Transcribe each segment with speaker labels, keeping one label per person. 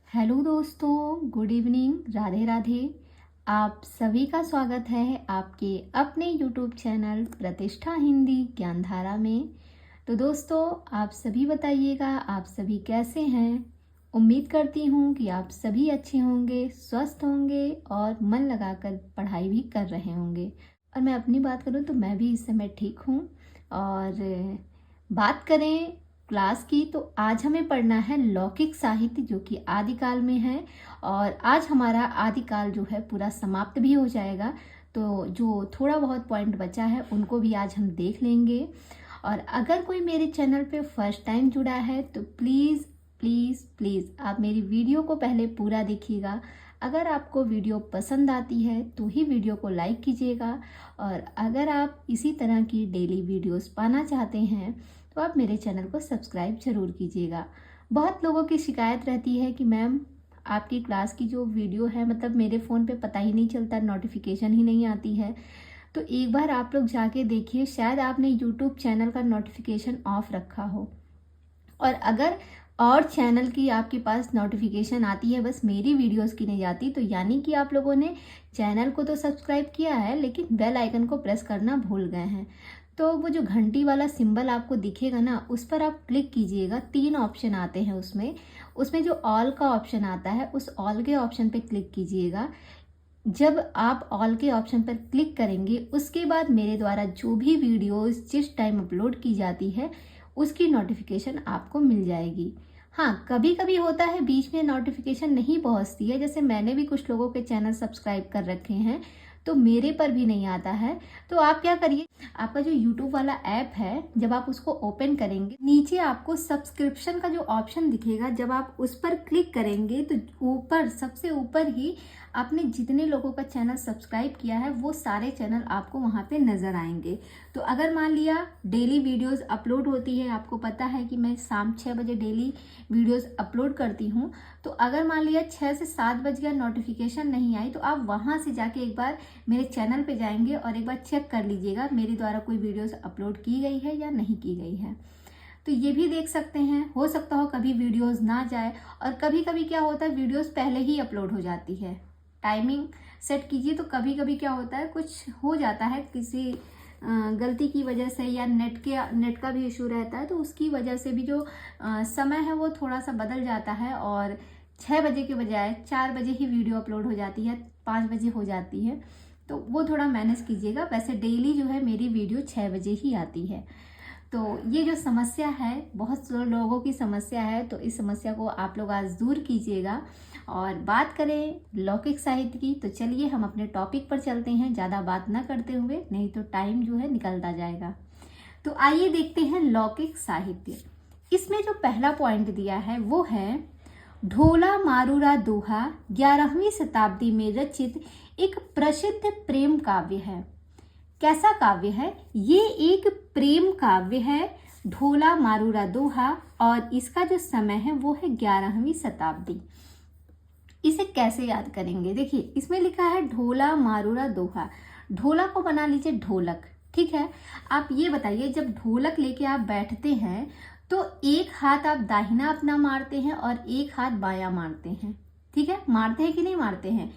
Speaker 1: Hello दोस्तों, good evening, Radhe Radhe. आप सभी का स्वागत है आपके अपने यूट्यूब चैनल प्रतिष्ठा हिंदी ज्ञानधारा में। तो दोस्तों, आप सभी बताइएगा, आप सभी कैसे हैं। उम्मीद करती हूँ कि आप सभी अच्छे होंगे, स्वस्थ होंगे और मन लगाकर पढ़ाई भी कर रहे होंगे। और मैं अपनी बात करूँ तो मैं भी इस समय ठीक हूँ। और बात करें क्लास की, तो आज हमें पढ़ना है लौकिक साहित्य, जो कि आदिकाल में है। और आज हमारा आदिकाल जो है पूरा समाप्त भी हो जाएगा। तो जो थोड़ा बहुत पॉइंट बचा है उनको भी आज हम देख लेंगे। और अगर कोई मेरे चैनल पे फर्स्ट टाइम जुड़ा है तो प्लीज़ प्लीज़ प्लीज़ आप मेरी वीडियो को पहले पूरा देखिएगा। अगर आपको वीडियो पसंद आती है तो ही वीडियो को लाइक कीजिएगा। और अगर आप इसी तरह की डेली वीडियोस पाना चाहते हैं तो आप मेरे चैनल को सब्सक्राइब जरूर कीजिएगा। बहुत लोगों की शिकायत रहती है कि मैम आपकी क्लास की जो वीडियो है, मतलब मेरे फ़ोन पे पता ही नहीं चलता, नोटिफिकेशन ही नहीं आती है। तो एक बार आप लोग जाके देखिए, शायद आपने यूट्यूब चैनल का नोटिफिकेशन ऑफ रखा हो। और अगर और चैनल की आपके पास नोटिफिकेशन आती है, बस मेरी वीडियोस की नहीं आती, तो यानी कि आप लोगों ने चैनल को तो सब्सक्राइब किया है लेकिन बेल आइकन को प्रेस करना भूल गए हैं। तो वो जो घंटी वाला सिंबल आपको दिखेगा ना, उस पर आप क्लिक कीजिएगा। 3 ऑप्शन आते हैं उसमें। उसमें जो ऑल का ऑप्शन आता है, उस ऑल के ऑप्शन पे क्लिक कीजिएगा। जब आप ऑल के ऑप्शन पर क्लिक करेंगे, उसके बाद मेरे द्वारा जो भी वीडियोस जिस टाइम अपलोड की जाती है उसकी नोटिफिकेशन आपको मिल जाएगी। हाँ, कभी कभी होता है बीच में नोटिफिकेशन नहीं पहुंचती है, जैसे मैंने भी कुछ लोगों के चैनल सब्सक्राइब कर रखे हैं तो मेरे पर भी नहीं आता है। तो आप क्या करिए, आपका जो यूट्यूब वाला ऐप है, जब आप उसको ओपन करेंगे, नीचे आपको सब्सक्रिप्शन का जो ऑप्शन दिखेगा, जब आप उस पर क्लिक करेंगे तो ऊपर, सबसे ऊपर ही आपने जितने लोगों का चैनल सब्सक्राइब किया है वो सारे चैनल आपको वहाँ पे नज़र आएंगे। तो अगर मान लिया डेली वीडियोस अपलोड होती है, आपको पता है कि मैं शाम 6 बजे डेली वीडियोस अपलोड करती हूँ, तो अगर मान लिया 6 से 7 बज गया, नोटिफिकेशन नहीं आई, तो आप वहाँ से जाके एक बार मेरे चैनल पे जाएंगे और एक बार चेक कर लीजिएगा मेरे द्वारा कोई वीडियोस अपलोड की गई है या नहीं की गई है। तो ये भी देख सकते हैं, हो सकता हो कभी वीडियोस ना जाए। और कभी कभी क्या होता है, वीडियोस पहले ही अपलोड हो जाती है। टाइमिंग सेट कीजिए, तो कभी कभी क्या होता है, कुछ हो जाता है किसी गलती की वजह से, या नेट का भी इशू रहता है, तो उसकी वजह से भी जो समय है वो थोड़ा सा बदल जाता है। और 6 बजे के बजाय 4 बजे ही वीडियो अपलोड हो जाती है, 5 बजे हो जाती है। तो वो थोड़ा मैनेज कीजिएगा। वैसे डेली जो है मेरी वीडियो 6 बजे ही आती है। तो ये जो समस्या है, बहुत लोगों की समस्या है, तो इस समस्या को आप लोग आज दूर कीजिएगा। और बात करें लौकिक साहित्य की, तो चलिए हम अपने टॉपिक पर चलते हैं, ज़्यादा बात ना करते हुए, नहीं तो टाइम जो है निकलता जाएगा। तो आइए देखते हैं लौकिक साहित्य। इसमें जो पहला पॉइंट दिया है वो है ढोला मारूरा दोहा 11वीं शताब्दी में रचित एक प्रसिद्ध प्रेम काव्य है। कैसा काव्य है ये? एक प्रेम काव्य है, ढोला मारूरा दोहा, और इसका जो समय है वो है 11वीं शताब्दी। इसे कैसे याद करेंगे? देखिए, इसमें लिखा है ढोला मारूरा दोहा। ढोला को बना लीजिए ढोलक, ठीक है। आप ये बताइए, जब ढोलक लेके आप बैठते हैं तो एक हाथ आप दाहिना अपना मारते हैं और एक हाथ बायां मारते हैं, ठीक है। मारते हैं कि नहीं मारते हैं?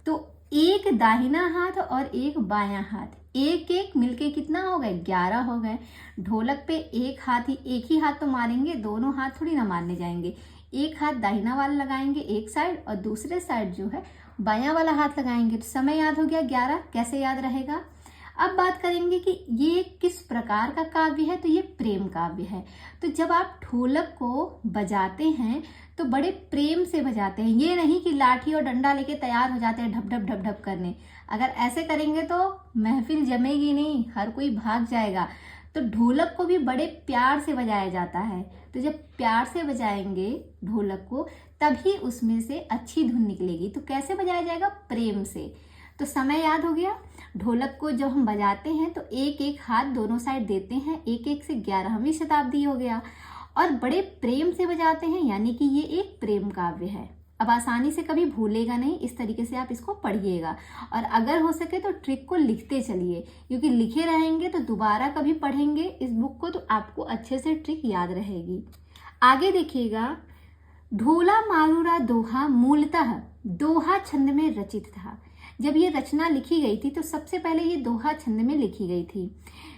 Speaker 1: तो एक दाहिना हाथ और एक बायां हाथ, एक एक मिलके कितना हो गए? 11 हो गए। ढोलक पे एक ही हाथ तो मारेंगे, दोनों हाथ थोड़ी ना मारने जाएंगे। एक हाथ दाहिना वाला लगाएंगे एक साइड और दूसरे साइड जो है बायां वाला हाथ लगाएंगे। तो समय याद हो गया 11। कैसे याद रहेगा? अब बात करेंगे कि ये किस प्रकार का काव्य है। तो ये प्रेम काव्य है। तो जब आप ढोलक को बजाते हैं तो बड़े प्रेम से बजाते हैं, ये नहीं कि लाठी और डंडा लेके तैयार हो जाते हैं ढप ढप ढप ढप करने। अगर ऐसे करेंगे तो महफिल जमेगी नहीं, हर कोई भाग जाएगा। तो ढोलक को भी बड़े प्यार से बजाया जाता है। तो जब प्यार से बजाएंगे ढोलक को, तभी उसमें से अच्छी धुन निकलेगी। तो कैसे बजाया जाएगा? प्रेम से। तो समय याद हो गया। ढोलक को जब हम बजाते हैं तो एक एक हाथ दोनों साइड देते हैं, एक एक से 11वीं शताब्दी हो गया। और बड़े प्रेम से बजाते हैं, यानी कि ये एक प्रेम काव्य है। अब आसानी से कभी भूलेगा नहीं, इस तरीके से आप इसको पढ़िएगा। और अगर हो सके तो ट्रिक को लिखते चलिए, क्योंकि लिखे रहेंगे तो दोबारा कभी पढ़ेंगे इस बुक को तो आपको अच्छे से ट्रिक याद रहेगी। आगे देखिएगा, ढोला मारूरा दोहा मूलतः दोहा छंद में रचित था। जब ये रचना लिखी गई थी तो सबसे पहले ये दोहा छंद में लिखी गई थी,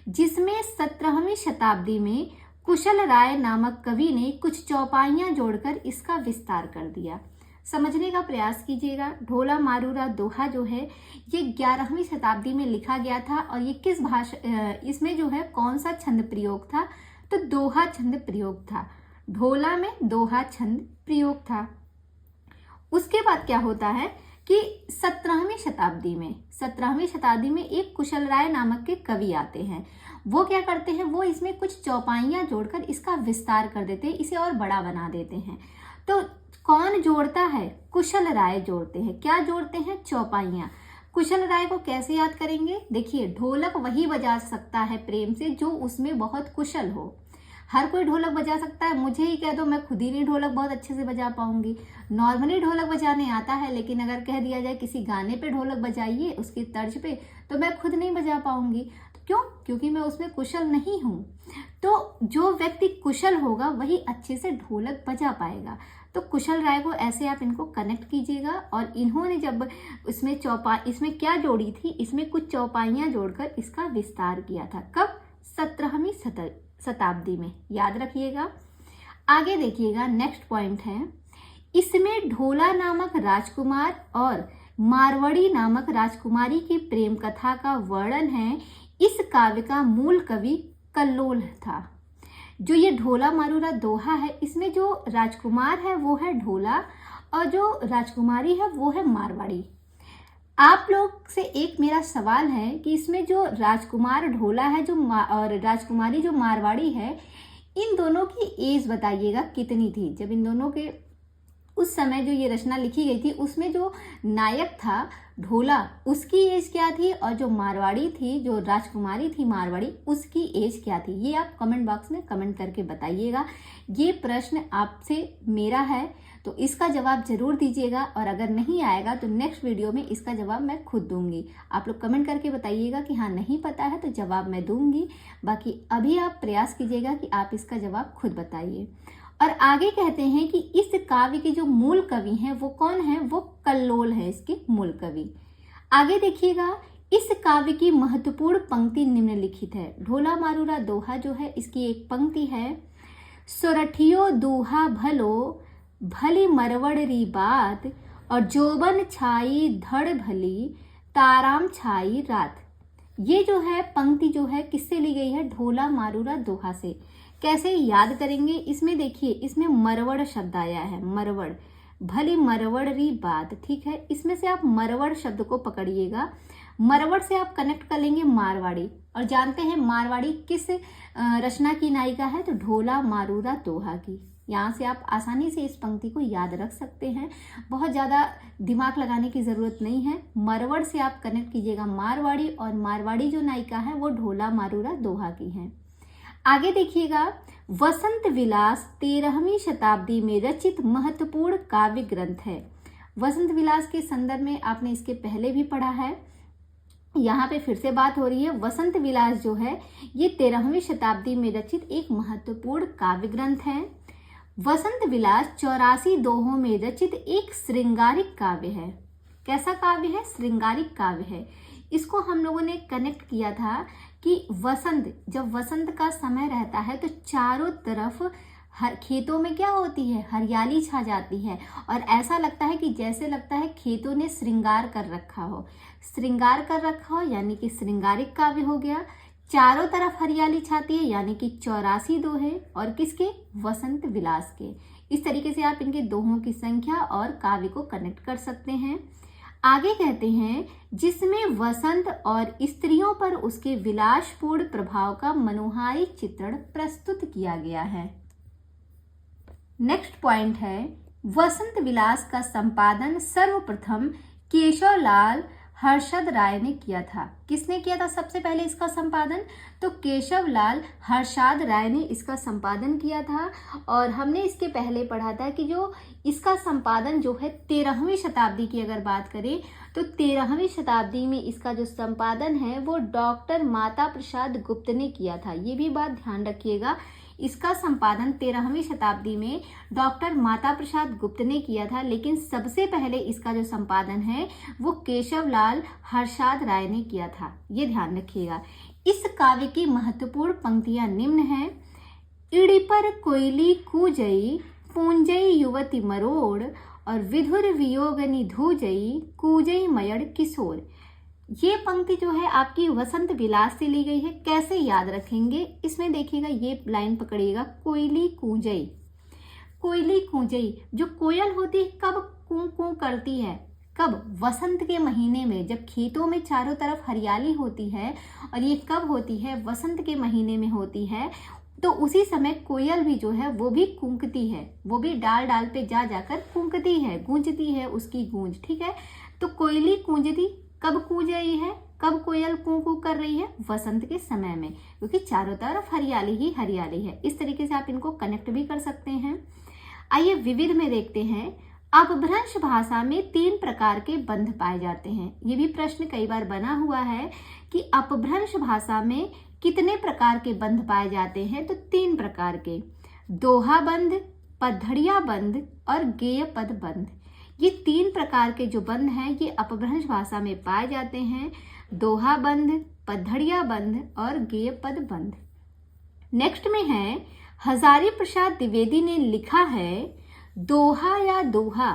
Speaker 1: जिसमें 17वीं शताब्दी में कुशल राय नामक कवि ने कुछ चौपाइयां जोड़कर इसका विस्तार कर दिया। समझने का प्रयास कीजिएगा। ढोला मारूरा दोहा जो है ये 11वीं शताब्दी में लिखा गया था और ये किस भाषा, इसमें जो है कौन सा छंद प्रयोग था, तो दोहा छंद प्रयोग था। ढोला में दोहा छंद प्रयोग था। उसके बाद क्या होता है कि 17वीं शताब्दी में एक कुशल राय नामक के कवि आते हैं। वो क्या करते हैं, वो इसमें कुछ चौपाइयां जोड़कर इसका विस्तार कर देते हैं, इसे और बड़ा बना देते हैं। तो कौन जोड़ता है, कुशल राय जोड़ते हैं। क्या जोड़ते हैं, चौपाइयां। कुशल राय को कैसे याद करेंगे, देखिए ढोलक वही बजा सकता है प्रेम से जो उसमें बहुत कुशल हो। हर कोई ढोलक बजा सकता है, मुझे ही कह दो मैं खुद ही नहीं ढोलक बहुत अच्छे से बजा पाऊंगी। नॉर्मली ढोलक बजाने आता है, लेकिन अगर कह दिया जाए किसी गाने पे ढोलक बजाइए उसकी तर्ज पे, तो मैं खुद नहीं बजा पाऊंगी। क्यों, क्योंकि मैं उसमें कुशल नहीं हूँ। तो जो व्यक्ति कुशल होगा वही अच्छे से ढोलक बजा पाएगा। तो कुशल राय को ऐसे आप इनको कनेक्ट कीजिएगा। और इन्होंने जब इसमें क्या जोड़ी थी, इसमें कुछ चौपाइयां जोड़कर इसका विस्तार किया था। कब, 17वीं शताब्दी में, याद रखिएगा। आगे देखिएगा, नेक्स्ट पॉइंट है, इसमें ढोला नामक राजकुमार और मारवाड़ी नामक राजकुमारी की प्रेम कथा का वर्णन है। इस काव्य का मूल कवि कल्लोल था। जो ये ढोला मारूरा दोहा है, इसमें जो राजकुमार है वो है ढोला और जो राजकुमारी है वो है मारवाड़ी। आप लोग से एक मेरा सवाल है कि इसमें जो राजकुमार ढोला है और राजकुमारी जो मारवाड़ी है, इन दोनों की एज बताइएगा कितनी थी। जब इन दोनों के उस समय जो ये रचना लिखी गई थी, उसमें जो नायक था ढोला, उसकी एज क्या थी, और जो मारवाड़ी थी, जो राजकुमारी थी मारवाड़ी, उसकी एज क्या थी। ये आप कमेंट बॉक्स में कमेंट करके बताइएगा। ये प्रश्न आपसे मेरा है, तो इसका जवाब जरूर दीजिएगा। और अगर नहीं आएगा तो नेक्स्ट वीडियो में इसका जवाब मैं खुद दूंगी। आप लोग कमेंट करके बताइएगा कि हाँ नहीं पता है, तो जवाब मैं दूंगी। बाकी अभी आप प्रयास कीजिएगा कि आप इसका जवाब खुद बताइए। और आगे कहते हैं कि इस काव्य के जो मूल कवि हैं वो कौन है, वो कल्लोल है इसके मूल कवि। आगे देखिएगा, इस काव्य की महत्वपूर्ण पंक्ति निम्नलिखित है। ढोला मारूरा दोहा जो है, इसकी एक पंक्ति है, सोरठियो दोहा भलो भली मरवड़ री बात, और जोबन छाई धड़ भली ताराम छाई रात। ये जो है पंक्ति जो है किससे ली गई है, ढोला मारूरा दोहा से। कैसे याद करेंगे, इसमें देखिए, इसमें मरवड़ शब्द आया है, मरवड़, भली मरवड़ री बात, ठीक है। इसमें से आप मरवड़ शब्द को पकड़िएगा। मरवड़ से आप कनेक्ट कर लेंगे मारवाड़ी, और जानते हैं मारवाड़ी किस रचना की नायिका है, तो ढोला मारूरा दोहा की। यहाँ से आप आसानी से इस पंक्ति को याद रख सकते हैं, बहुत ज़्यादा दिमाग लगाने की ज़रूरत नहीं है। मरवड़ से आप कनेक्ट कीजिएगा मारवाड़ी, और मारवाड़ी जो नायिका है वो ढोला मारूरा दोहा की है। आगे देखिएगा, वसंत विलास 13वीं शताब्दी में रचित महत्वपूर्ण काव्य ग्रंथ है। वसंत विलास के संदर्भ में आपने इसके पहले भी पढ़ा है, यहाँ पे फिर से बात हो रही है। वसंत विलास जो है ये 13वीं शताब्दी में रचित एक महत्वपूर्ण काव्य ग्रंथ है। वसंत विलास 84 दोहों में रचित एक श्रृंगारिक काव्य है। कैसा काव्य है, श्रृंगारिक काव्य है। इसको हम लोगों ने कनेक्ट किया था कि जब वसंत का समय रहता है तो चारों तरफ खेतों में क्या होती है, हरियाली छा जाती है, और ऐसा लगता है कि जैसे लगता है खेतों ने श्रृंगार कर रखा हो। श्रृंगार कर रखा हो यानी कि श्रृंगारिक काव्य हो गया। चारों तरफ हरियाली छाती है यानी कि 84 दोहे, और किसके, वसंत विलास के। इस तरीके से आप इनके दोहों की संख्या और काव्य को कनेक्ट कर सकते हैं। आगे कहते हैं, जिसमें वसंत और स्त्रियों पर उसके विलासपूर्ण प्रभाव का मनोहारी चित्रण प्रस्तुत किया गया है। नेक्स्ट पॉइंट है, वसंत विलास का संपादन सर्वप्रथम केशवलाल हर्षद राय ने किया था। किसने किया था सबसे पहले इसका संपादन, तो केशवलाल हर्षद राय ने इसका संपादन किया था। और हमने इसके पहले पढ़ा था कि जो इसका संपादन जो है 13वीं शताब्दी की अगर बात करें तो 13वीं शताब्दी में इसका जो संपादन है वो डॉक्टर माता प्रसाद गुप्त ने किया था। ये भी बात ध्यान रखिएगा, इसका संपादन 13वीं शताब्दी में डॉक्टर माता प्रसाद गुप्त ने किया था, लेकिन सबसे पहले इसका जो संपादन है वो केशवलाल हर्षाद राय ने किया था। ये ध्यान रखिएगा। इस काव्य की महत्वपूर्ण पंक्तियां निम्न हैं। इड़ी पर कोयली कूजई, पूंजई युवती मरोड़, और विधुर वियोगनी धूजई, कूजई मयड़ किशोर। ये पंक्ति जो है आपकी वसंत विलास से ली गई है। कैसे याद रखेंगे, इसमें देखिएगा, ये लाइन पकड़िएगा, कोयली कूजई। कोयली कूजई, जो कोयल होती है कब कू कू करती है? कब? वसंत के महीने में, जब खेतों में चारों तरफ हरियाली होती है। और ये कब होती है? वसंत के महीने में होती है। तो उसी समय कोयल भी जो है वो भी कूकती है, वो भी डाल डाल पे जा जाकर कूकती है, गूंजती है उसकी गूंज। ठीक है, तो कोयली कूंजती, कब कूंज रही है? कब कोयल कू कू कर रही है? वसंत के समय में, क्योंकि चारों तरफ हरियाली ही हरियाली है। इस तरीके से आप इनको कनेक्ट भी कर सकते हैं। आइए विविध में देखते हैं। अपभ्रंश भाषा में 3 प्रकार के बंध पाए जाते हैं। ये भी प्रश्न कई बार बना हुआ है कि अपभ्रंश भाषा में कितने प्रकार के बंध पाए जाते हैं? तो 3 प्रकार के, दोहा बंध, पधड़िया बंध और गेय पद बंध। ये 3 प्रकार के जो बंध हैं ये अपभ्रंश भाषा में पाए जाते हैं। दोहा बंध, पधड़िया बंध और गेय पद बंध। नेक्स्ट में है, हजारी प्रसाद द्विवेदी ने लिखा है, दोहा या दोहा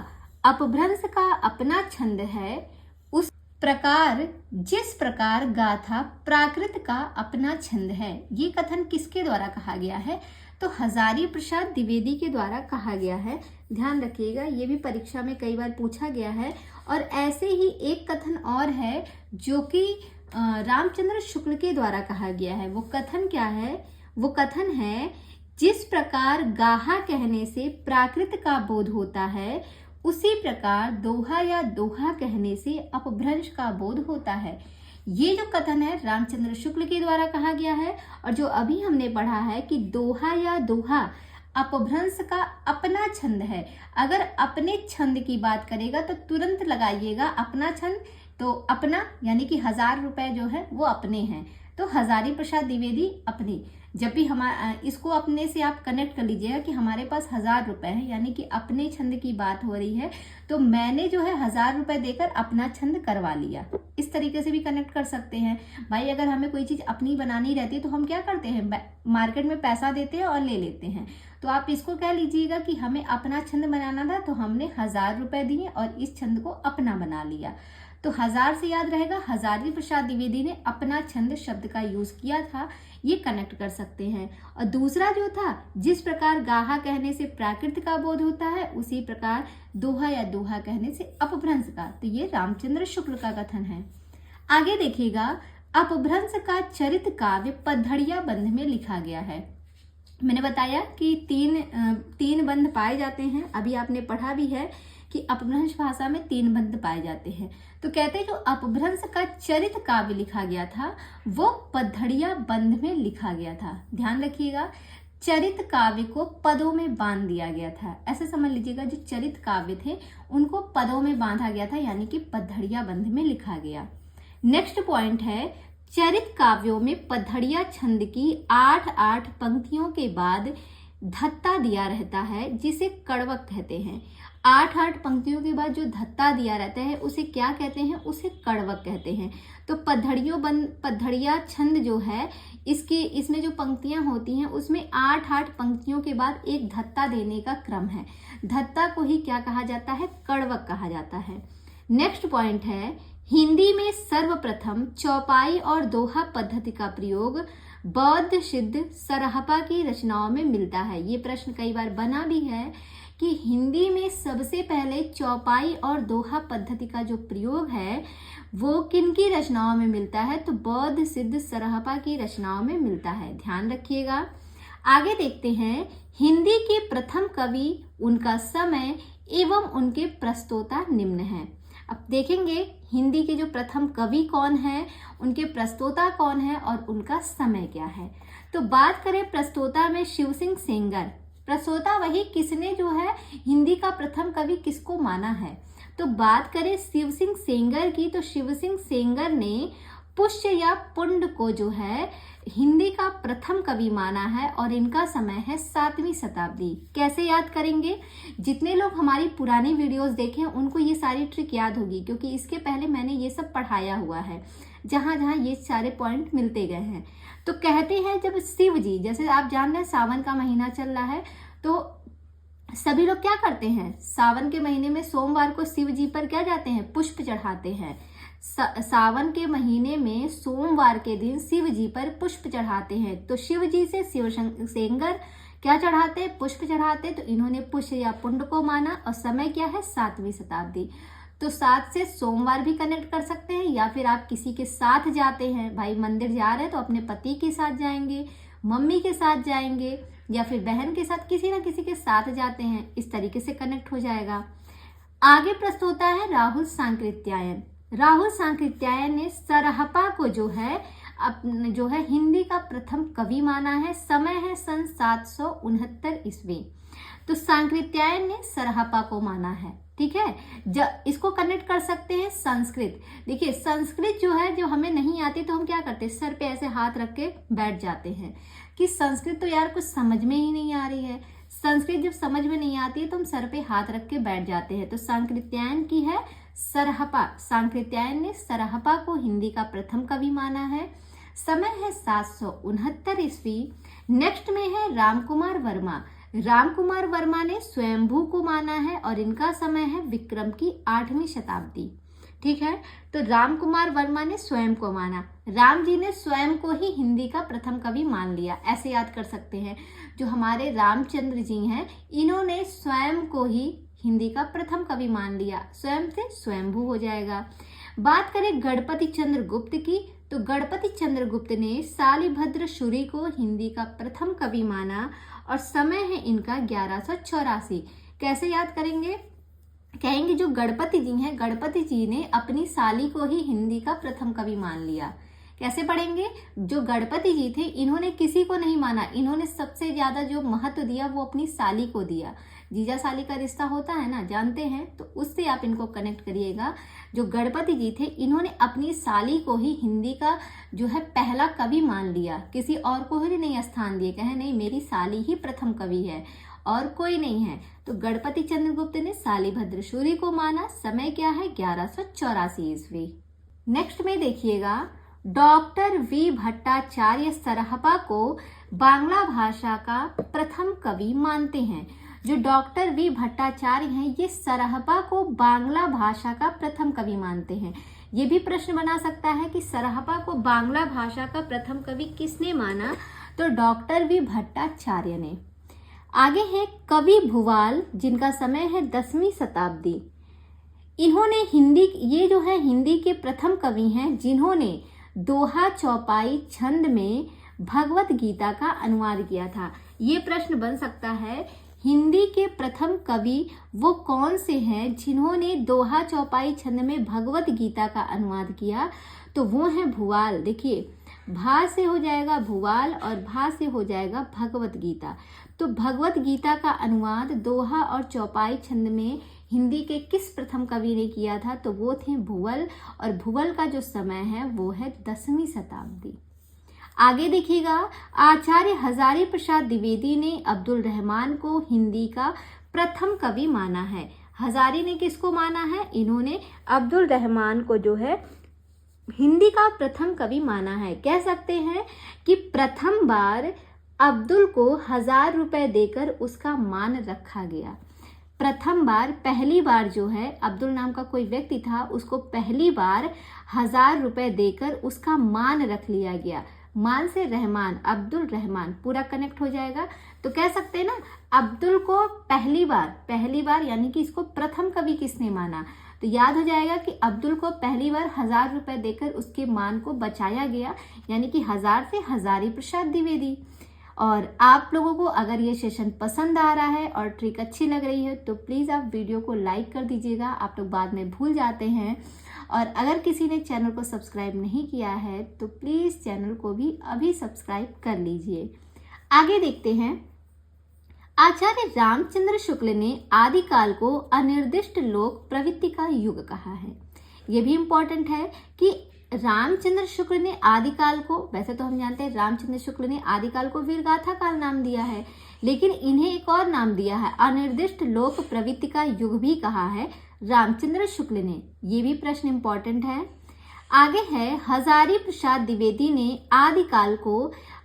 Speaker 1: अपभ्रंश का अपना छंद है, उस प्रकार जिस प्रकार गाथा प्राकृत का अपना छंद है। ये कथन किसके द्वारा कहा गया है? तो हजारी प्रसाद द्विवेदी के द्वारा कहा गया है। ध्यान रखिएगा, ये भी परीक्षा में कई बार पूछा गया है। और ऐसे ही एक कथन और है जो कि रामचंद्र शुक्ल के द्वारा कहा गया है। वो कथन क्या है? वो कथन है, जिस प्रकार गाहा कहने से प्राकृत का बोध होता है, उसी प्रकार दोहा या दोहा कहने से अपभ्रंश का बोध होता है। ये जो कथन है रामचंद्र शुक्ल के द्वारा कहा गया है। और जो अभी हमने पढ़ा है कि दोहा या दोहा अपभ्रंश का अपना छंद है। अगर अपने छंद की बात करेगा तो तुरंत लगाइएगा अपना छंद, तो अपना यानी कि 1000 रुपए जो है वो अपने हैं। तो हजारी प्रसाद द्विवेदी अपने, जब भी हमारा इसको अपने से आप कनेक्ट कर लीजिएगा कि हमारे पास 1000 रुपए है, यानी कि अपने छंद की बात हो रही है, तो मैंने जो है 1000 रुपए देकर अपना छंद करवा लिया। इस तरीके से भी कनेक्ट कर सकते हैं। भाई अगर हमें कोई चीज अपनी बनानी रहती है तो हम क्या करते हैं? मार्केट में पैसा देते हैं और ले लेते हैं। तो आप इसको कह लीजिएगा कि हमें अपना छंद बनाना था, तो हमने 1000 रुपए दिए और इस छंद को अपना बना लिया। तो 1000 से याद रहेगा, हजारी प्रसाद द्विवेदी ने अपना छंद शब्द का यूज किया था। ये कनेक्ट कर सकते हैं। और दूसरा जो था, जिस प्रकार गाहा कहने से प्राकृत का बोध होता है, उसी प्रकार दोहा या दोहा कहने से अपभ्रंश का। तो ये रामचंद्र शुक्ल का कथन है। आगे देखिएगा, अपभ्रंश का चरित काव्य पधड़िया बंध में लिखा गया है। मैंने बताया कि तीन बंध पाए जाते हैं। अभी आपने पढ़ा भी है कि अपभ्रंश भाषा में 3 बंध पाए जाते हैं। तो कहते हैं जो अपभ्रंश का चरित काव्य लिखा गया था वो पधड़िया बंध में लिखा गया था। ध्यान रखिएगा, चरित काव्य को पदों में बांध दिया गया था। ऐसे समझ लीजिएगा, जो चरित काव्य थे उनको पदों में बांधा गया था, यानी कि पधड़िया बंध में लिखा गया। नेक्स्ट पॉइंट है, चरित काव्यों में पधड़िया छंद की 8-8 पंक्तियों के बाद धत्ता दिया रहता है, जिसे कड़वक कहते हैं। 8-8 पंक्तियों के बाद जो धत्ता दिया रहता है उसे क्या कहते हैं? उसे कड़वक कहते हैं। तो पधड़िया छंद जो है, इसमें जो पंक्तियां होती हैं उसमें 8-8 पंक्तियों के बाद एक धत्ता देने का क्रम है। धत्ता को ही क्या कहा जाता है? कड़वक कहा जाता है। नेक्स्ट पॉइंट है, हिंदी में सर्वप्रथम चौपाई और दोहा पद्धति का प्रयोग बौद्ध सिद्ध सरहपा की रचनाओं में मिलता है। ये प्रश्न कई बार बना भी है कि हिंदी में सबसे पहले चौपाई और दोहा पद्धति का जो प्रयोग है वो किनकी रचनाओं में मिलता है? तो बौद्ध सिद्ध सरहपा की रचनाओं में मिलता है। ध्यान रखिएगा। आगे देखते हैं, हिंदी के प्रथम कवि, उनका समय एवं उनके प्रस्तोता निम्न हैं। अब देखेंगे हिंदी के जो प्रथम कवि कौन है, उनके प्रस्तोता कौन है और उनका समय क्या है। तो बात करें प्रस्तोता में शिव सिंह सेंगर। प्रस्तोता वही किसने जो है हिंदी का प्रथम कवि किसको माना है। तो बात करें शिव सिंह सेंगर की, तो शिव सिंह सेंगर ने पुष्य या पुंड को जो है हिंदी का प्रथम कवि माना है और इनका समय है 7वीं शताब्दी। कैसे याद करेंगे? जितने लोग हमारी पुरानी वीडियोस देखें उनको ये सारी ट्रिक याद होगी, क्योंकि इसके पहले मैंने ये सब पढ़ाया हुआ है, जहां जहां ये सारे पॉइंट मिलते गए हैं। तो कहते हैं जब शिव जी, जैसे आप जान रहे हैं सावन का महीना चल रहा है, तो सभी लोग क्या करते हैं, सावन के महीने में सोमवार को शिव जी पर क्या जाते हैं, पुष्प चढ़ाते हैं। सावन के महीने में सोमवार के दिन शिव जी पर पुष्प चढ़ाते हैं। तो शिव जी से शिव सेंगर क्या चढ़ाते, पुष्प चढ़ाते। तो इन्होंने पुष्य या पुंड को माना और समय क्या है, 7वीं शताब्दी। तो 7 से सोमवार भी कनेक्ट कर सकते हैं, या फिर आप किसी के साथ जाते हैं, भाई मंदिर जा रहे हैं तो अपने पति के साथ जाएंगे, मम्मी के साथ जाएंगे, या फिर बहन के साथ, किसी ना किसी के साथ जाते हैं, इस तरीके से कनेक्ट हो जाएगा। आगे प्रश्न होता है राहुल सांकृत्यायन। राहुल सांकृत्यायन ने सरहपा को जो है हिंदी का प्रथम कवि माना है। समय है सन 769 ईस्वी। तो सांकृत्यायन ने सरहपा को माना है, ठीक है। इसको कनेक्ट कर सकते हैं संस्कृत। देखिए संस्कृत जो है, जो हमें नहीं आती तो हम क्या करते हैं, सर पे ऐसे हाथ रख के बैठ जाते हैं कि संस्कृत तो यार कुछ समझ में ही नहीं आ रही है। संस्कृत जब समझ में नहीं आती है तो हम सर पे हाथ रख के बैठ जाते हैं। तो सांकृत्यायन की है सरहपा। सांकृत्यायन ने सरहपा को हिंदी का प्रथम कवि माना है। समय है 769 ईस्वी। नेक्स्ट में है रामकुमार वर्मा। रामकुमार वर्मा ने स्वयंभू को माना है और इनका समय है विक्रम की 8वीं शताब्दी, ठीक है। तो रामकुमार वर्मा ने स्वयं को माना, राम जी ने स्वयं को ही हिंदी का प्रथम कवि मान लिया। ऐसे याद कर सकते हैं, जो हमारे रामचंद्र जी हैं इन्होंने स्वयं को ही हिंदी का प्रथम कवि मान लिया, स्वयं से स्वयंभू हो जाएगा। बात करें गणपति चंद्र गुप्त की, तो गणपति चंद्र गुप्त ने शालिभद्र शुरी को हिंदी का प्रथम कवि माना और समय है इनका 1184। कैसे याद करेंगे? कहेंगे जो गणपति जी हैं, गणपति जी ने अपनी साली को ही हिंदी का प्रथम कवि मान लिया। कैसे पढ़ेंगे? जो गणपति जी थे इन्होंने किसी को नहीं माना, इन्होंने सबसे ज्यादा जो महत्व दिया वो अपनी साली को दिया। जीजा साली का रिश्ता होता है ना, जानते हैं, तो उससे आप इनको कनेक्ट करिएगा। जो गणपति जी थे इन्होंने अपनी साली को ही हिंदी का जो है पहला कवि मान लिया, किसी और को ही नहीं स्थान दिए, कहे नहीं मेरी साली ही प्रथम कवि है और कोई नहीं है। तो गणपति चंद्रगुप्त ने शालिभद्र शूरी को माना। समय क्या है? 1184 ईस्वी। नेक्स्ट में देखिएगा, डॉक्टर वी भट्टाचार्य सरहपा को बांग्ला भाषा का प्रथम कवि मानते हैं। जो डॉक्टर वी भट्टाचार्य हैं ये सरहपा को बांग्ला भाषा का प्रथम कवि मानते हैं। ये भी प्रश्न बना सकता है कि सरहपा को बांग्ला भाषा का प्रथम कवि किसने माना? तो डॉक्टर वी भट्टाचार्य ने। आगे है कवि भुवाल, जिनका समय है 10वीं शताब्दी। इन्होंने ये जो है हिंदी के प्रथम कवि हैं जिन्होंने दोहा चौपाई छंद में भगवत गीता का अनुवाद किया था। ये प्रश्न बन सकता है, हिंदी के प्रथम कवि वो कौन से हैं जिन्होंने दोहा चौपाई छंद में भगवत गीता का अनुवाद किया? तो वो हैं भुवाल। देखिए, भा से हो जाएगा भुवाल और भा से हो जाएगा भगवत गीता। तो भगवत गीता का अनुवाद दोहा और चौपाई छंद में हिंदी के किस प्रथम कवि ने किया था? तो वो थे भुवल, और भुवल का जो समय है वो है 10वीं शताब्दी। आगे देखिएगा, आचार्य हजारी प्रसाद द्विवेदी ने अब्दुल रहमान को हिंदी का प्रथम कवि माना है। हजारी ने किसको माना है? इन्होंने अब्दुल रहमान को जो है हिंदी का प्रथम कवि माना है। कह सकते हैं कि प्रथम बार अब्दुल को 1000 रुपए देकर उसका मान रखा गया। प्रथम बार, पहली बार जो है अब्दुल नाम का कोई व्यक्ति था, उसको पहली बार 1000 रुपए देकर उसका मान रख लिया गया। मान से रहमान, अब्दुल रहमान पूरा कनेक्ट हो जाएगा। तो कह सकते हैं ना, अब्दुल को पहली बार यानी कि इसको प्रथम कवि किसने माना? तो याद हो जाएगा कि अब्दुल को पहली बार 1000 रुपए देकर उसके मान को बचाया गया, यानी कि 1000 से हजारी प्रसाद द्विवेदी। और आप लोगों को अगर ये सेशन पसंद आ रहा है और ट्रिक अच्छी लग रही है तो प्लीज़ आप वीडियो को लाइक कर दीजिएगा। आप लोग बाद में भूल जाते हैं। और अगर किसी ने चैनल को सब्सक्राइब नहीं किया है तो प्लीज़ चैनल को भी अभी सब्सक्राइब कर लीजिए। आगे देखते हैं, आचार्य रामचंद्र शुक्ल ने आदिकाल को अनिर्दिष्ट लोक प्रवृत्ति का युग कहा है। ये भी इम्पोर्टेंट है कि रामचंद्र शुक्ल ने आदिकाल को, वैसे तो हम जानते हैं रामचंद्र शुक्ल ने आदिकाल को वीरगाथा काल नाम दिया है, लेकिन इन्हें एक और नाम दिया है, अनिर्दिष्ट लोक प्रवृत्ति का युग भी कहा है रामचंद्र शुक्ल ने। ये भी प्रश्न इंपॉर्टेंट है। आगे है, हजारी प्रसाद द्विवेदी ने आदिकाल को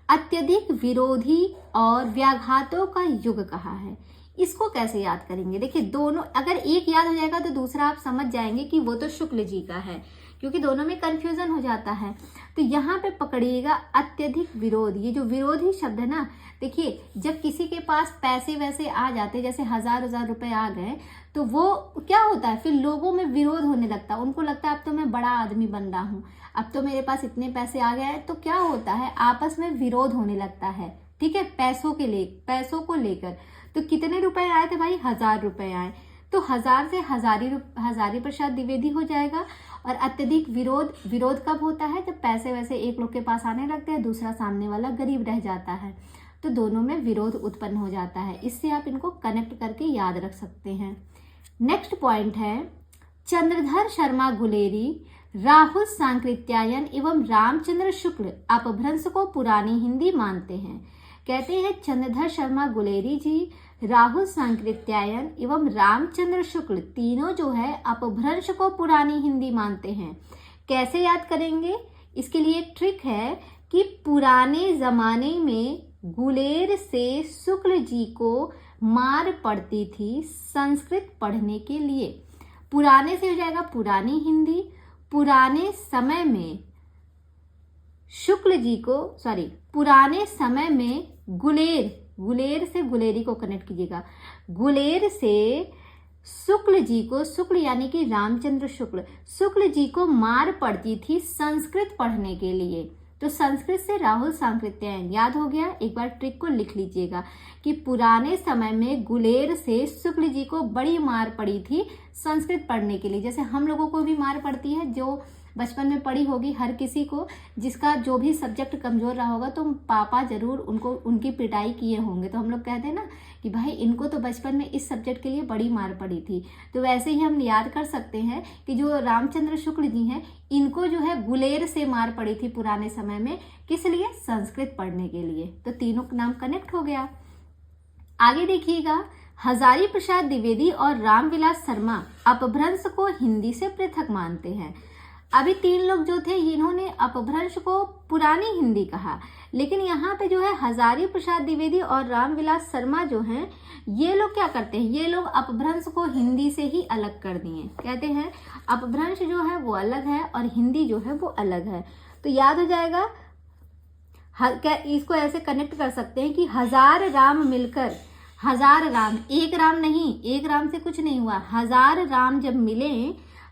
Speaker 1: अत्यधिक विरोधी और व्याघातों का युग कहा है। इसको कैसे याद करेंगे? देखिए, दोनों अगर एक याद हो जाएगा तो दूसरा आप समझ जाएंगे कि वो तो शुक्ल जी का है, क्योंकि दोनों में कंफ्यूजन हो जाता है। तो यहाँ पे पकड़िएगा अत्यधिक विरोध। ये जो विरोधी शब्द है ना, देखिए जब किसी के पास पैसे वैसे आ जाते, जैसे हजार रुपए आ गए, तो वो क्या होता है, फिर लोगों में विरोध होने लगता है। उनको लगता है अब तो मैं बड़ा आदमी बन रहा हूँ, अब तो मेरे पास इतने पैसे आ गए हैं, तो क्या होता है, आपस में विरोध होने लगता है। ठीक है, पैसों को लेकर। तो कितने रुपए आए थे भाई? 1000 रुपए आए, तो 1000 से हजारी प्रसाद द्विवेदी हो जाएगा। और अत्यधिक विरोध कब होता है? जब पैसे वैसे एक लोग के पास आने लगते हैं, दूसरा सामने वाला गरीब रह जाता है, तो दोनों में विरोध उत्पन्न हो जाता है। इससे आप इनको कनेक्ट करके याद रख सकते हैं। नेक्स्ट पॉइंट है, चंद्रधर शर्मा गुलेरी, राहुल सांकृत्यायन एवं रामचंद्र शुक्ल अपभ्रंश को पुरानी हिंदी मानते हैं। कहते हैं चंद्रधर शर्मा गुलेरी जी, राहुल सांकृत्यायन एवं रामचंद्र शुक्ल तीनों जो है अपभ्रंश को पुरानी हिंदी मानते हैं। कैसे याद करेंगे? इसके लिए एक ट्रिक है कि पुराने जमाने में गुलेर से शुक्ल जी को मार पड़ती थी संस्कृत पढ़ने के लिए। पुराने से हो जाएगा पुरानी हिंदी, पुराने समय में शुक्ल जी को, पुराने समय में गुलेर से गुलेरी को कनेक्ट कीजिएगा, गुलेर से शुक्ल जी को, शुक्ल यानी कि रामचंद्र शुक्ल जी को मार पड़ती थी संस्कृत पढ़ने के लिए। तो संस्कृत से राहुल सांकृत्यायन याद हो गया। एक बार ट्रिक को लिख लीजिएगा कि पुराने समय में गुलेर से शुक्ल जी को बड़ी मार पड़ी थी संस्कृत पढ़ने के लिए। जैसे हम लोगों को भी मार पड़ती है, जो बचपन में पढ़ी होगी, हर किसी को, जिसका जो भी सब्जेक्ट कमजोर रहा होगा, तो पापा जरूर उनकी पिटाई किए होंगे। तो हम लोग कहते हैं ना कि भाई इनको तो बचपन में इस सब्जेक्ट के लिए बड़ी मार पड़ी थी। तो वैसे ही हम याद कर सकते हैं कि जो रामचंद्र शुक्ल जी हैं, इनको जो है गुलेर से मार पड़ी थी पुराने समय में। किस लिए? संस्कृत पढ़ने के लिए। तो तीनों का नाम कनेक्ट हो गया। आगे देखिएगा, हजारी प्रसाद द्विवेदी और रामविलास शर्मा अपभ्रंश को हिंदी से पृथक मानते हैं। अभी तीन लोग जो थे, इन्होंने अपभ्रंश को पुरानी हिंदी कहा, लेकिन यहाँ पे जो है हजारी प्रसाद द्विवेदी और रामविलास शर्मा जो हैं, ये लोग क्या करते हैं, ये लोग अपभ्रंश को हिंदी से ही अलग कर दिए। कहते हैं अपभ्रंश जो है वो अलग है और हिंदी जो है वो अलग है। तो याद हो जाएगा, इसको ऐसे कनेक्ट कर सकते हैं कि हजार राम मिलकर, हजार राम, एक राम नहीं, एक राम से कुछ नहीं हुआ, हजार राम जब मिले,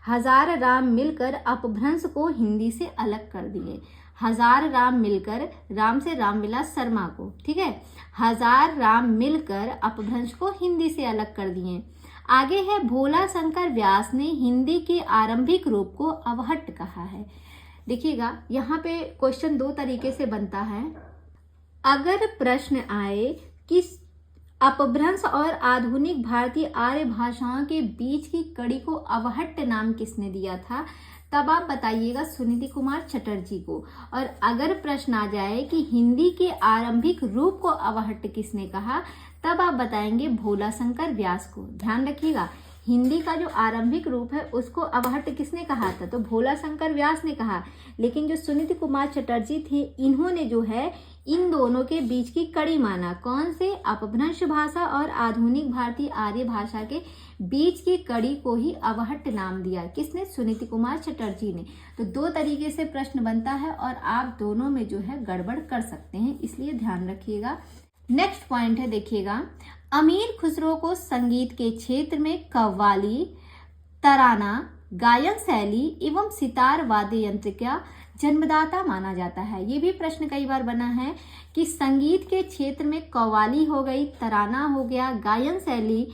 Speaker 1: हजार राम मिलकर अपभ्रंश को हिंदी से अलग कर दिए। हजार राम मिलकर, राम से रामविलास शर्मा को, ठीक है, हजार राम मिलकर अपभ्रंश को हिंदी से अलग कर दिए। आगे है, भोला शंकर व्यास ने हिंदी के आरंभिक रूप को अवहट्ट कहा है। देखिएगा, यहाँ पे क्वेश्चन दो तरीके से बनता है। अगर प्रश्न आए कि अपभ्रंश और आधुनिक भारतीय आर्य भाषाओं के बीच की कड़ी को अवहट्ट नाम किसने दिया था, तब आप बताइएगा सुनीति कुमार चटर्जी को। और अगर प्रश्न आ जाए कि हिंदी के आरंभिक रूप को अवहट्ट किसने कहा, तब आप बताएंगे भोला शंकर व्यास को। ध्यान रखिएगा, हिंदी का जो आरंभिक रूप है उसको अवहट्ट किसने कहा था, तो भोला शंकर व्यास ने कहा। लेकिन जो सुनीति कुमार चटर्जी थे, इन्होंने जो है इन दोनों के बीच की कड़ी माना। कौन से? अपभ्रंश भाषा और आधुनिक भारतीय आर्य भाषा के बीच की कड़ी को ही अवहट्ट नाम दिया। किसने? सुनीति कुमार चटर्जी ने। तो दो तरीके से प्रश्न बनता है और आप दोनों में जो है गड़बड़ कर सकते हैं, इसलिए ध्यान रखिएगा। नेक्स्ट पॉइंट है, देखिएगा, अमीर खुसरो को संगीत के क्षेत्र में कव्वाली, तराना, गायन शैली एवं सितार वाद्य यंत्र का जन्मदाता माना जाता है। ये भी प्रश्न कई बार बना है कि संगीत के क्षेत्र में कव्वाली हो गई, तराना हो गया, गायन शैली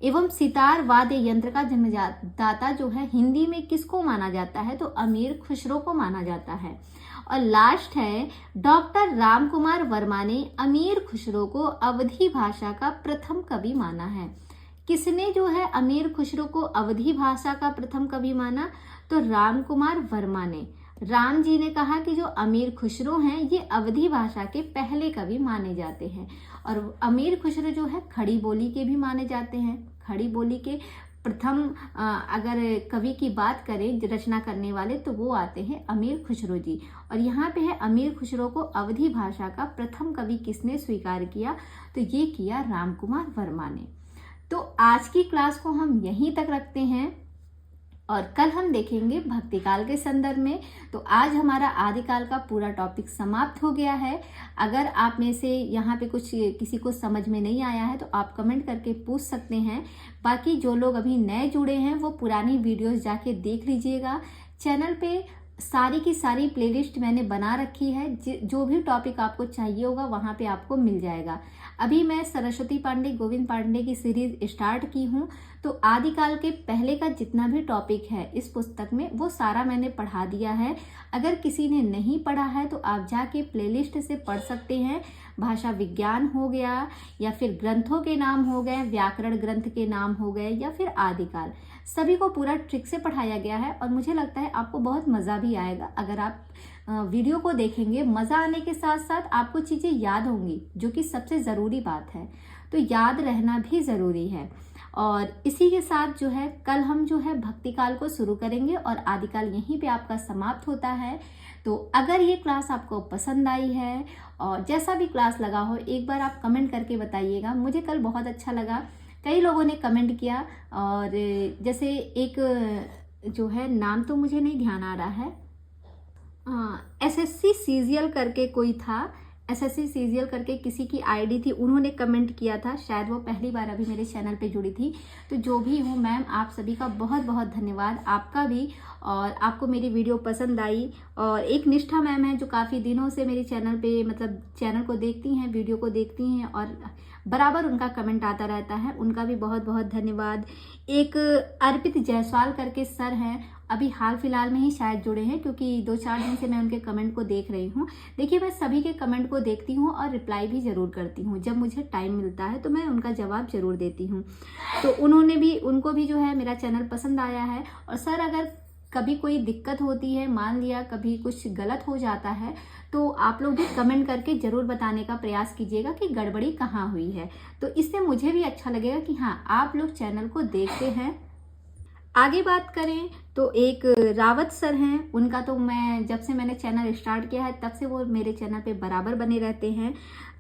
Speaker 1: एवं सितार वाद्य यंत्र का जन्मदाता जो है हिंदी में किसको माना जाता है, तो अमीर खुसरो को माना जाता है। और लास्ट है, डॉक्टर रामकुमार वर्मा ने अमीर खुसरो को अवधी भाषा का प्रथम कवि माना है। किसने जो है अमीर खुसरो को अवधी भाषा का प्रथम कवि माना, तो रामकुमार वर्मा ने राम जी ने कहा कि जो अमीर खुसरो हैं ये अवधी भाषा के पहले कवि माने जाते हैं। और अमीर खुसरो जो है खड़ी बोली के भी माने जाते हैं। खड़ी बोली के प्रथम अगर कवि की बात करें रचना करने वाले तो वो आते हैं अमीर खुसरो जी। और यहाँ पे है अमीर खुसरो को अवधी भाषा का प्रथम कवि किसने स्वीकार किया, तो ये किया राम कुमार वर्मा ने। तो आज की क्लास को हम यहीं तक रखते हैं और कल हम देखेंगे भक्तिकाल के संदर्भ में। तो आज हमारा आदिकाल का पूरा टॉपिक समाप्त हो गया है। अगर आप में से यहाँ पे कुछ किसी को समझ में नहीं आया है तो आप कमेंट करके पूछ सकते हैं। बाकी जो लोग अभी नए जुड़े हैं वो पुरानी वीडियोस जाके देख लीजिएगा। चैनल पे सारी की सारी प्लेलिस्ट मैंने बना रखी है, जो भी टॉपिक आपको चाहिए होगा वहाँ पे आपको मिल जाएगा। अभी मैं सरस्वती पांडे गोविंद पांडे की सीरीज स्टार्ट की हूँ, तो आदिकाल के पहले का जितना भी टॉपिक है इस पुस्तक में वो सारा मैंने पढ़ा दिया है। अगर किसी ने नहीं पढ़ा है तो आप जाके प्लेलिस्ट से पढ़ सकते हैं। भाषा विज्ञान हो गया या फिर ग्रंथों के नाम हो गए, व्याकरण ग्रंथ के नाम हो गए या फिर आदिकाल, सभी को पूरा ट्रिक से पढ़ाया गया है। और मुझे लगता है आपको बहुत मज़ा भी आएगा। अगर आप वीडियो को देखेंगे, मज़ा आने के साथ साथ आपको चीज़ें याद होंगी, जो कि सबसे ज़रूरी बात है। तो याद रहना भी ज़रूरी है। और इसी के साथ जो है कल हम जो है भक्तिकाल को शुरू करेंगे और आदिकाल यहीं पे आपका समाप्त होता है। तो अगर ये क्लास आपको पसंद आई है और जैसा भी क्लास लगा हो एक बार आप कमेंट करके बताइएगा। मुझे कल बहुत अच्छा लगा, कई लोगों ने कमेंट किया। और जैसे एक जो है नाम तो मुझे नहीं ध्यान आ रहा है, एसएससी सीजीएल करके कोई था, एसएससी सीजीएल करके किसी की आईडी थी, उन्होंने कमेंट किया था। शायद वो पहली बार अभी मेरे चैनल पे जुड़ी थी। तो जो भी हो मैम, आप सभी का बहुत बहुत धन्यवाद, आपका भी। और आपको मेरी वीडियो पसंद आई। और एक निष्ठा मैम है जो काफ़ी दिनों से मेरे चैनल पे मतलब चैनल को देखती हैं, वीडियो को देखती हैं और बराबर उनका कमेंट आता रहता है, उनका भी बहुत बहुत धन्यवाद। एक अर्पित जायसवाल करके सर हैं, अभी हाल फिलहाल में ही शायद जुड़े हैं, क्योंकि 2-4 दिन से मैं उनके कमेंट को देख रही हूँ। देखिए, मैं सभी के कमेंट को देखती हूँ और रिप्लाई भी ज़रूर करती हूँ। जब मुझे टाइम मिलता है तो मैं उनका जवाब ज़रूर देती हूँ। तो उनको भी जो है मेरा चैनल पसंद आया है। और सर, अगर कभी कोई दिक्कत होती है, मान लिया कभी कुछ गलत हो जाता है, तो आप लोग भी कमेंट करके ज़रूर बताने का प्रयास कीजिएगा कि गड़बड़ी कहाँ हुई है। तो इससे मुझे भी अच्छा लगेगा कि हाँ, आप लोग चैनल को देखते हैं। आगे बात करें तो एक रावत सर हैं, उनका तो मैं जब से मैंने चैनल स्टार्ट किया है तब से वो मेरे चैनल पे बराबर बने रहते हैं।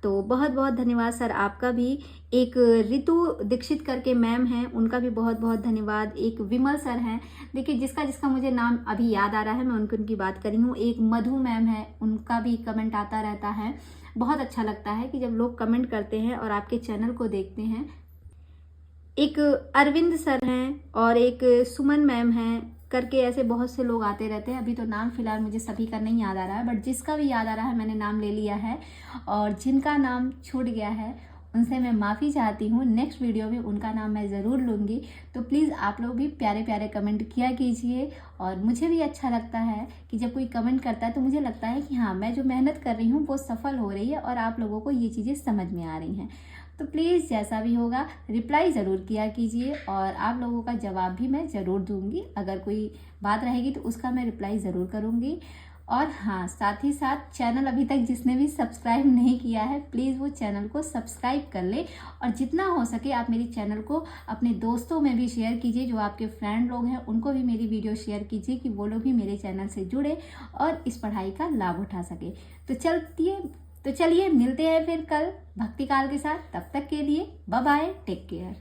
Speaker 1: तो बहुत बहुत धन्यवाद सर आपका भी। एक ऋतु दीक्षित करके मैम हैं, उनका भी बहुत बहुत धन्यवाद। एक विमल सर हैं, देखिए जिसका मुझे नाम अभी याद आ रहा है मैं उनकी बात करी हूँ। एक मधु मैम है, उनका भी कमेंट आता रहता है। बहुत अच्छा लगता है कि जब लोग कमेंट करते हैं और आपके चैनल को देखते हैं। एक अरविंद सर हैं और एक सुमन मैम हैं करके, ऐसे बहुत से लोग आते रहते हैं। अभी तो नाम फिलहाल मुझे सभी का नहीं याद आ रहा है, बट जिसका भी याद आ रहा है मैंने नाम ले लिया है। और जिनका नाम छूट गया है उनसे मैं माफ़ी चाहती हूँ। नेक्स्ट वीडियो में उनका नाम मैं ज़रूर लूँगी। तो प्लीज़ आप लोग भी प्यारे प्यारे कमेंट किया कीजिए। और मुझे भी अच्छा लगता है कि जब कोई कमेंट करता है तो मुझे लगता है कि हाँ, मैं जो मेहनत कर रही हूँ वो सफल हो रही है और आप लोगों को ये चीज़ें समझ में आ रही हैं। तो प्लीज़ जैसा भी होगा रिप्लाई ज़रूर किया कीजिए और आप लोगों का जवाब भी मैं ज़रूर दूंगी। अगर कोई बात रहेगी तो उसका मैं रिप्लाई ज़रूर करूंगी। और हाँ, साथ ही साथ चैनल अभी तक जिसने भी सब्सक्राइब नहीं किया है प्लीज़ वो चैनल को सब्सक्राइब कर ले। और जितना हो सके आप मेरी चैनल को अपने दोस्तों में भी शेयर कीजिए, जो आपके फ्रेंड लोग हैं उनको भी मेरी वीडियो शेयर कीजिए कि वो लोग भी मेरे चैनल से जुड़े और इस पढ़ाई का लाभ उठा सके। तो चलिए मिलते हैं फिर कल भक्तिकाल के साथ। तब तक के लिए बाय बाय, टेक केयर।